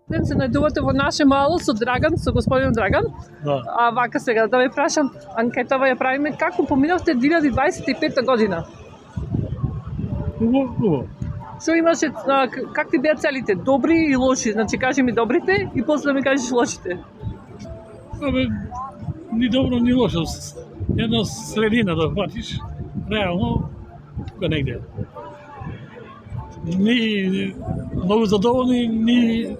Ден се најдувате во наше мало со Драган, со господин Драган. Да. А вака сега да ве прашам, анкетава ја правиме како поминавте 2025 година? Убаво. Што имаше, какви беа целите? Добри и лоши? Значи кажи ми добрите и после да ми кажеш лошите. Абе, ни добро, ни лошо. Една средина да фатиш, реално, тука негде. Ни многу задоволни, ни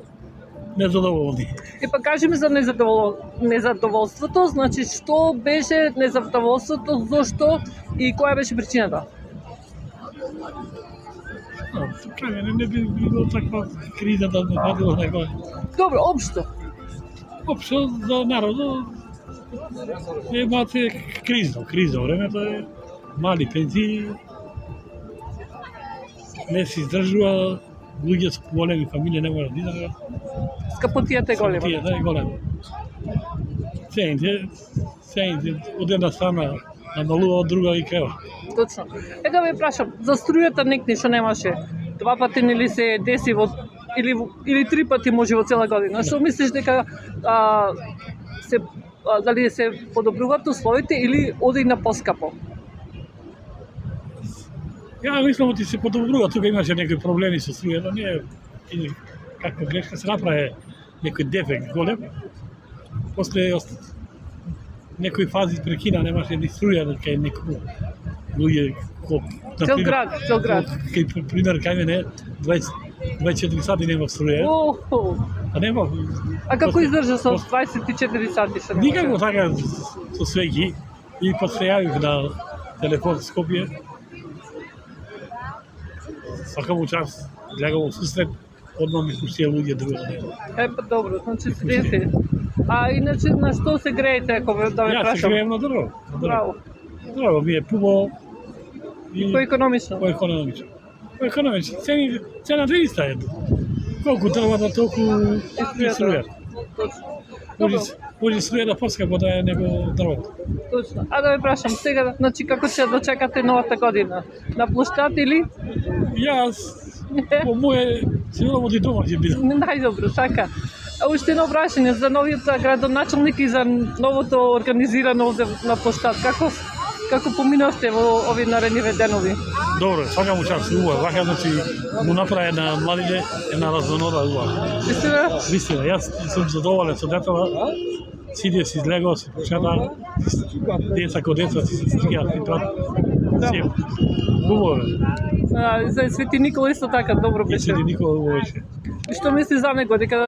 незадоволни. И па кажи ми за незадоволството, значи што беше незадоволството, зошто и која беше причината? Тука не би било таква криза да нафатило некој. Добро, општо. Општо за народот е малце криза. Времето е мали пензии, не се издржува, луѓе со големи фамилии не можат да издржат. Скапотијата е голема. Скапотијата е голема. Цените од една страна намалува, од друга и крева. Точно. Да ве прашам, за струјата некни што немаше, 2 пати нели се деси или 3 пати може во цела година. Што мислиш дека дали се подобруваат условите или оди на поскапо? Ја мислам дека се подобрува, тука имаше некои проблеми со струјата, не каква грешка се направи, некој дефект голем. После некои фази прекина, немаше ни струја, кај некој луѓе Цел град. Кај пример кај мене 24 сати нема струја. А нема. А како издржа со 24 сати што нема? Никако така со свеќи и после јавив на телефон Скопје. Свакому час гледам во сусрет, одма ми пуштија луѓе друга. Па добро, значи се деси. А иначе на што се греете ако да ве прашам? Јас се греем на дрво. Браво. Дрво ми е пубаво и Поекономично. Поекономично. Цената е иста е. Колку дрвата, толку и струја. Може струја да поскапо да е него дрвото. Точно. А да ве прашам сега, значи како ќе дочекате новата година? На площад или? Јас по моје сигурно оди дома ќе бидам. Најдобро, така. А уште едно прашање за новиот градоначалник и за новото организирано на площад. Како поминавте во овие наредни денови? Добро, свакам участ, убаво. Вака значи му направи на младите една разнонода убава. Вистина, јас сум задоволен со детала. Сите си излегува, се почета, деца ко деца си се стигаат и прат. Убаво. За Свети Никола исто така добро беше. Свети Никола убаво беше. И што мисли за него, дека